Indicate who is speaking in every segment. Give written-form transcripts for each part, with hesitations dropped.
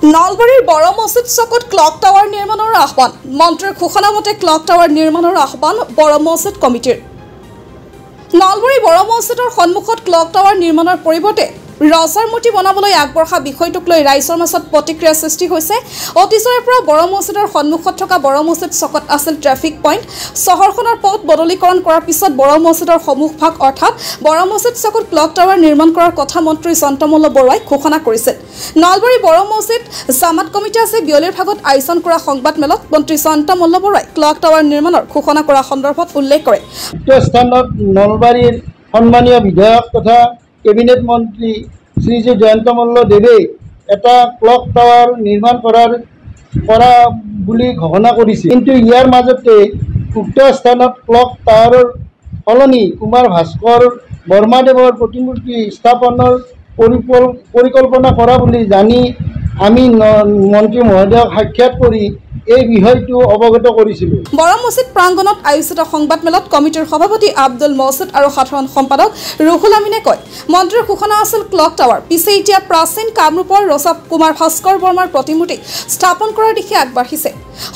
Speaker 1: নলবাৰীৰ বড় মছজিদ চকত clock tower নিৰ্মাণৰ আহ্বান মন্ত্ৰীৰ ঘোষণা মতে ক্লক টাৱাৰ নিৰ্মাণৰ আহ্বান বড় মছজিদ কমিটিৰ নলবাৰী বড় মছজিদৰ সন্মুখত ক্লক টাৱাৰ নিৰ্মাণৰ পৰিৱৰ্তে ৰজাৰ মূৰ্তি বনাবলৈ আগবঢ়া বিষয়টোক লৈ ৰাইজৰ মাজত প্ৰতিক্ৰিয়া সৃষ্টি হৈছে। অতীজৰে পৰা বড় মছজিদৰ সন্মুখত থকা বড় মছজিদ চকত আছিল ট্ৰেফিক পইণ্ট। চহৰখনৰ পথ বদলীকৰণ কৰাৰ পিছত বড় মছজিদৰ সন্মুখভাগ অৰ্থাৎ বড় মছজিদ চকত ক্লক টাৱাৰ নিৰ্মাণ কৰাৰ কথা মন্ত্ৰী চন্দ্ৰমল্ল বৰুৱাই ঘোষণা কৰিছিল। নলবাৰী বড় মছজিদ জামাত কমিটি আছে বিয়লিৰ ভাগত আয়োজন কৰা সংবাদ মেলত মন্ত্ৰী চন্দ্ৰমল্ল বৰুৱাই ক্লক টাৱাৰ নিৰ্মাণৰ ঘোষণা কৰা সন্দৰ্ভত উল্লেখ কৰে।
Speaker 2: স্থানত নলবাৰীৰ সন্মানীয় বিধায়ক তথা কেবিনেট মন্ত্ৰী শ্ৰীযুত জয়ন্ত মল্ল দেৱে এটা ক্লক টাৱাৰ নিৰ্মাণ কৰা বুলি ঘোষণা কৰিছে। কিন্তু ইয়াৰ মাজতে উক্ত স্থানত ক্লক টাৱাৰৰ সলনি কুমাৰ ভাস্কৰ বৰ্মাদেৱৰ প্ৰতিমূৰ্তি স্থাপনৰ পৰিকল্পনা কৰা বুলি জানি আমি মন্ত্ৰী মহোদয়ক সাক্ষাৎ কৰি এই বিষয়টো অৱগত কৰিছিলোঁ।
Speaker 1: বড় মছজিদ প্ৰাংগণত আয়োজিত সংবাদ মেলত কমিটিৰ সভাপতি আব্দুল মহচিদ আৰু সাধাৰণ সম্পাদক ৰুহুল আমিনে কয়, মন্ত্ৰীৰ ঘোষণা আছিল ক্লক টাৱাৰ, পিছে এতিয়া প্ৰাচীন কামৰূপৰ ৰজা কুমাৰ ভাস্কৰ বৰ্মাৰ প্ৰতিমূৰ্তি স্থাপন কৰাৰ দিশে আগবাঢ়িছে।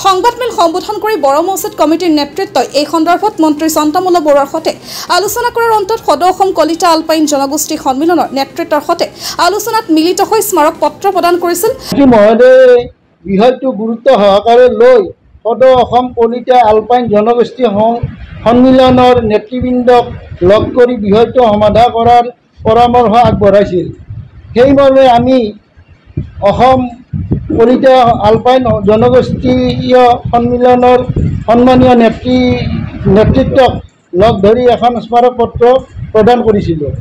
Speaker 1: সংবাদমেল সম্বোধন কৰি বড় মছজিদ কমিটিৰ নেতৃত্বই এই সন্দৰ্ভত মন্ত্ৰী চন্দ্ৰমল্ল বৰুৱাৰ সৈতে আলোচনা কৰাৰ অন্তত সদৌ অসম কলিতা আলপাইন জনগোষ্ঠী সন্মিলনৰ নেতৃত্বৰ সৈতে আলোচনাত মিলিত হৈ স্মাৰক পত্ৰ প্ৰদান কৰিছিল।
Speaker 2: মহোদয়ে বিষয়টো গুৰুত্ব সহকাৰে লৈ সদৌ অসম কলিতা আলপাইন জনগোষ্ঠী সন্মিলনৰ নেতৃবৃন্দক লগ কৰি বিষয়টো সমাধান কৰাৰ পৰামৰ্শ আগবঢ়াইছিল। সেইমৰ্মে আমি অসম কলিতা আলপাইন জনগোষ্ঠীয় সন্মিলনৰ সন্মানীয় নেতৃত্বক লগ ধৰি এখন স্মাৰক পত্ৰ প্ৰদান কৰিছিলোঁ।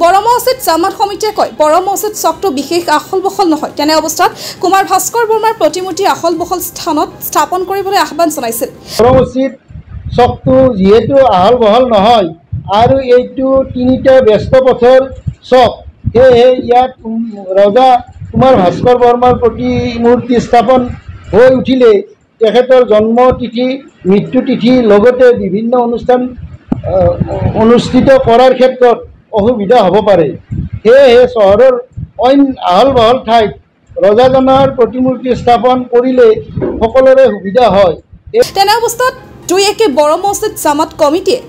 Speaker 1: বড় মছজিদ জামাত সমিতিয়ে কয়, বড় মছজিদ চকটো বিশেষ আহল বহল নহয়। তেনে অৱস্থাত কুমাৰ ভাস্কৰ বৰ্মাৰ প্ৰতিমূৰ্তি আহল বহল স্থানত স্থাপন কৰিবলৈ আহ্বান জনাইছিল।
Speaker 2: বড় মছজিদ চকটো যিহেতু আহল বহল নহয় আৰু এইটো তিনিটা ব্যস্ত পথৰ চক, সেয়েহে ইয়াত ৰজা কুমাৰ ভাস্কৰ বৰ্মাৰ প্ৰতিমূৰ্তি স্থাপন হৈ উঠিলে তেখেতৰ জন্ম তিথি মৃত্যু তিথি লগতে বিভিন্ন অনুষ্ঠান অনুষ্ঠিত কৰাৰ ক্ষেত্ৰত অসুবিধা হ'ব পাৰে। সেয়েহে চহৰৰ অইন আহল বহল ঠাইত ৰজাজনৰ প্ৰতিমূৰ্তি স্থাপন কৰিলে সকলোৰে সুবিধা হয়।
Speaker 1: তেনে অৱস্থাত দুই একে বড় মছজিদ জামাত কমিটিয়ে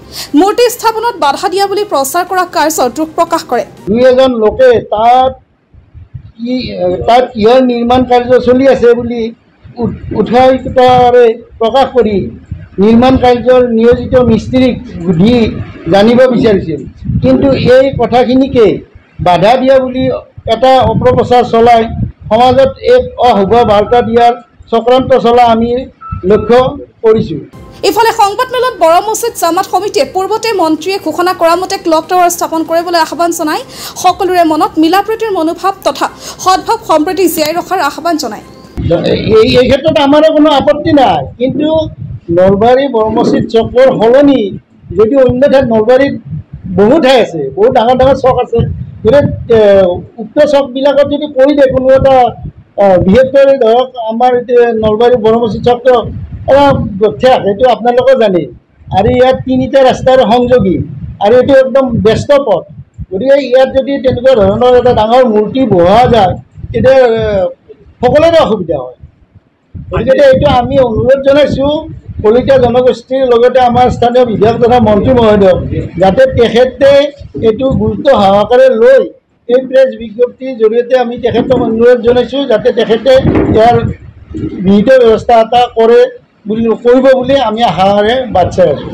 Speaker 1: মূৰ্তি স্থাপনত বাধা দিয়া বুলি প্ৰচাৰ কৰা কাৰ্যৰ দুখ প্ৰকাশ কৰে।
Speaker 2: দুই এজন লোকে তাত কিহৰ নিৰ্মাণ কাৰ্য চলি আছে বুলি উৎসাহিতৰে প্ৰকাশ কৰি নিৰ্মাণ কাৰ্যৰ নিয়োজিত মিস্ত্ৰীক সুধি জানিব বিচাৰিছিল। কিন্তু এই কথাখিনিকে বাধা দিয়া বুলি এটা অপপ্ৰচাৰ চলাই সমাজত এক অশুভ বাৰ্তা দিয়াৰ চক্ৰান্ত চলা আমি লক্ষ্য কৰিছোঁ।
Speaker 1: ইফালে সংবাদমেলত বড় মছজিদ জামাত সমিতিয়ে পূৰ্বতে মন্ত্ৰীয়ে ঘোষণা কৰা মতে ক্লক টাৱাৰ স্থাপন কৰিবলৈ আহ্বান জনাই সকলোৰে মনত মিলাপ্ৰীতিৰ মনোভাৱ তথা সদ্ভাৱ সম্প্ৰীতি জীয়াই ৰখাৰ আহ্বান জনায়।
Speaker 2: এই ক্ষেত্ৰত আমাৰো কোনো আপত্তি নাই, কিন্তু নলবাৰী বড় মছজিদ চকৰ সলনি যদি অন্য ঠাইত নলবাৰীত বহু ঠাই আছে, বহুত ডাঙৰ ডাঙৰ চক আছে, গতিকে উক্ত চকবিলাকত যদি কৰি দিয়ে কোনো এটা বিশেষকৈ ধৰক আমাৰ এতিয়া নলবাৰী বড় মছজিদ চকটো অলপ ঠেক, সেইটো আপোনালোকে জানে, আৰু ইয়াত তিনিটা ৰাস্তাৰ সংযোগী আৰু এইটো একদম ব্যস্ত পথ। গতিকে ইয়াত যদি তেনেকুৱা ধৰণৰ এটা ডাঙৰ মূৰ্তি বহোৱা যায় তেতিয়া সকলোৰে অসুবিধা হয়। গতিকে এইটো আমি অনুৰোধ জনাইছোঁ কলিতা জনগোষ্ঠীৰ লগতে আমাৰ স্থানীয় বিধায়ক তথা মন্ত্ৰী মহোদয়ক, যাতে তেখেতে এইটো গুৰুত্ব সহকাৰে লৈ এই প্ৰেছ বিজ্ঞপ্তিৰ জৰিয়তে আমি তেখেতক অনুৰোধ জনাইছোঁ যাতে তেখেতে ইয়াৰ বিহিত ব্যৱস্থা এটা কৰিব বুলি আমি আশাৰে বাট চাই আছোঁ।